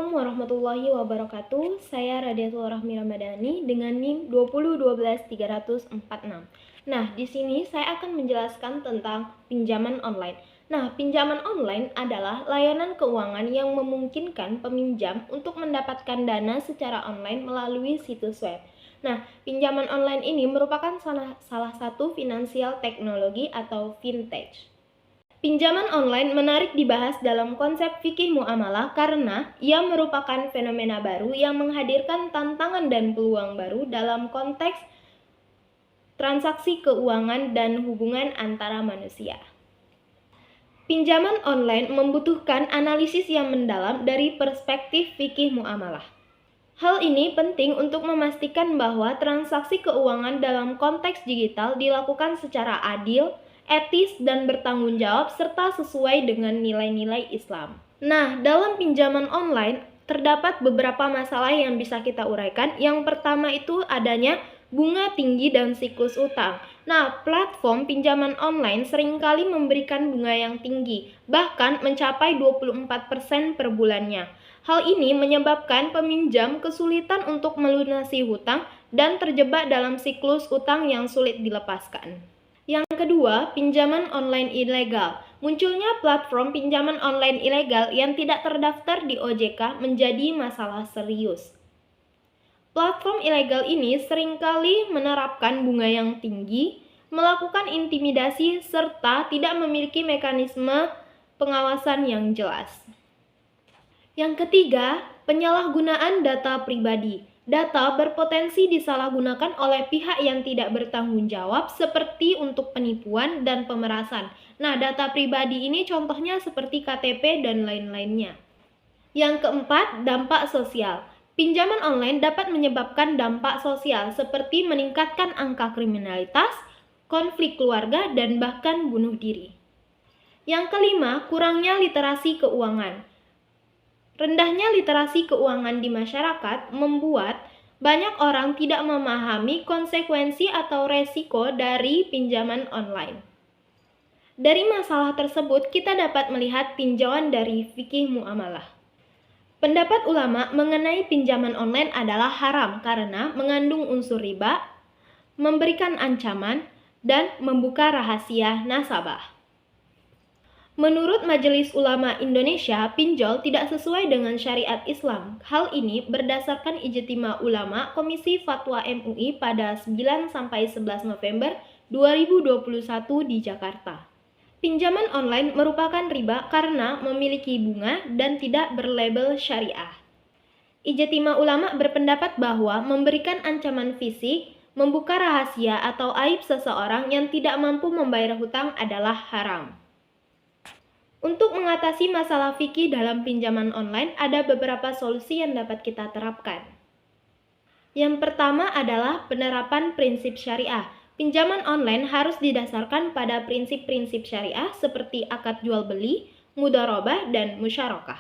Assalamualaikum warahmatullahi wabarakatuh. Saya Radiatul Rahmi Ramadhani dengan NIM 2012346. Nah, di sini saya akan menjelaskan tentang pinjaman online. Nah, pinjaman online adalah layanan keuangan yang memungkinkan peminjam untuk mendapatkan dana secara online melalui situs web. Nah, pinjaman online ini merupakan salah satu finansial teknologi atau fintech. Pinjaman online menarik dibahas dalam konsep fikih muamalah karena ia merupakan fenomena baru yang menghadirkan tantangan dan peluang baru dalam konteks transaksi keuangan dan hubungan antara manusia. Pinjaman online membutuhkan analisis yang mendalam dari perspektif fikih muamalah. Hal ini penting untuk memastikan bahwa transaksi keuangan dalam konteks digital dilakukan secara adil, etis, dan bertanggung jawab serta sesuai dengan nilai-nilai Islam. Nah, dalam pinjaman online terdapat beberapa masalah yang bisa kita uraikan. Yang pertama itu adanya bunga tinggi dan siklus utang. Nah, platform pinjaman online seringkali memberikan bunga yang tinggi, bahkan mencapai 24% per bulannya. Hal ini menyebabkan peminjam kesulitan untuk melunasi hutang dan terjebak dalam siklus utang yang sulit dilepaskan. Yang kedua, pinjaman online ilegal. Munculnya platform pinjaman online ilegal yang tidak terdaftar di OJK menjadi masalah serius. Platform ilegal ini seringkali menerapkan bunga yang tinggi, melakukan intimidasi, serta tidak memiliki mekanisme pengawasan yang jelas. Yang ketiga, penyalahgunaan data pribadi. Data berpotensi disalahgunakan oleh pihak yang tidak bertanggung jawab seperti untuk penipuan dan pemerasan. Nah, data pribadi ini contohnya seperti KTP dan lain-lainnya. Yang keempat, dampak sosial. Pinjaman online dapat menyebabkan dampak sosial seperti meningkatkan angka kriminalitas, konflik keluarga, dan bahkan bunuh diri. Yang kelima, kurangnya literasi keuangan. Rendahnya literasi keuangan di masyarakat membuat banyak orang tidak memahami konsekuensi atau resiko dari pinjaman online. Dari masalah tersebut, kita dapat melihat tinjauan dari fikih muamalah. Pendapat ulama mengenai pinjaman online adalah haram karena mengandung unsur riba, memberikan ancaman, dan membuka rahasia nasabah. Menurut Majelis Ulama Indonesia, pinjol tidak sesuai dengan syariat Islam. Hal ini berdasarkan Ijtima Ulama Komisi Fatwa MUI pada 9-11 November 2021 di Jakarta. Pinjaman online merupakan riba karena memiliki bunga dan tidak berlabel syariah. Ijtima Ulama berpendapat bahwa memberikan ancaman fisik, membuka rahasia atau aib seseorang yang tidak mampu membayar hutang adalah haram. Untuk mengatasi masalah fikih dalam pinjaman online, ada beberapa solusi yang dapat kita terapkan. Yang pertama adalah penerapan prinsip syariah. Pinjaman online harus didasarkan pada prinsip-prinsip syariah seperti akad jual beli, mudharabah, dan musyarakah.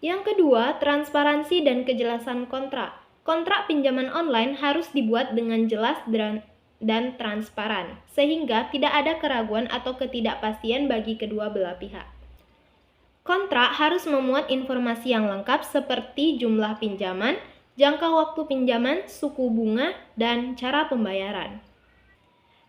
Yang kedua, transparansi dan kejelasan kontrak. Kontrak pinjaman online harus dibuat dengan jelas dan transparan, sehingga tidak ada keraguan atau ketidakpastian bagi kedua belah pihak. Kontrak harus memuat informasi yang lengkap seperti jumlah pinjaman, jangka waktu pinjaman, suku bunga, dan cara pembayaran.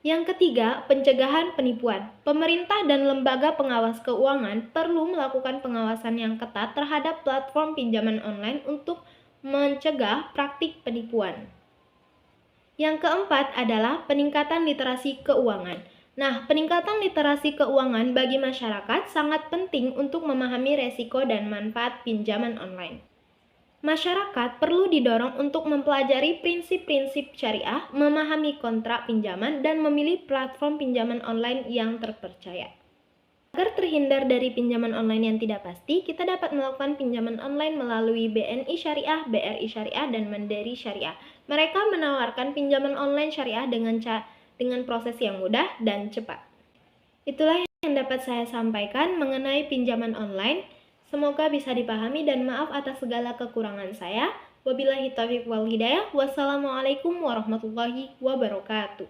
Yang ketiga, pencegahan penipuan. Pemerintah dan lembaga pengawas keuangan perlu melakukan pengawasan yang ketat terhadap platform pinjaman online untuk mencegah praktik penipuan. Yang keempat adalah peningkatan literasi keuangan. Nah, peningkatan literasi keuangan bagi masyarakat sangat penting untuk memahami resiko dan manfaat pinjaman online. Masyarakat perlu didorong untuk mempelajari prinsip-prinsip syariah, memahami kontrak pinjaman, dan memilih platform pinjaman online yang terpercaya. Agar terhindar dari pinjaman online yang tidak pasti, kita dapat melakukan pinjaman online melalui BNI Syariah, BRI Syariah, dan Mandiri Syariah. Mereka menawarkan pinjaman online syariah dengan proses yang mudah dan cepat. Itulah yang dapat saya sampaikan mengenai pinjaman online. Semoga bisa dipahami dan maaf atas segala kekurangan saya. Wabillahi taufiq wal hidayah. Wassalamualaikum warahmatullahi wabarakatuh.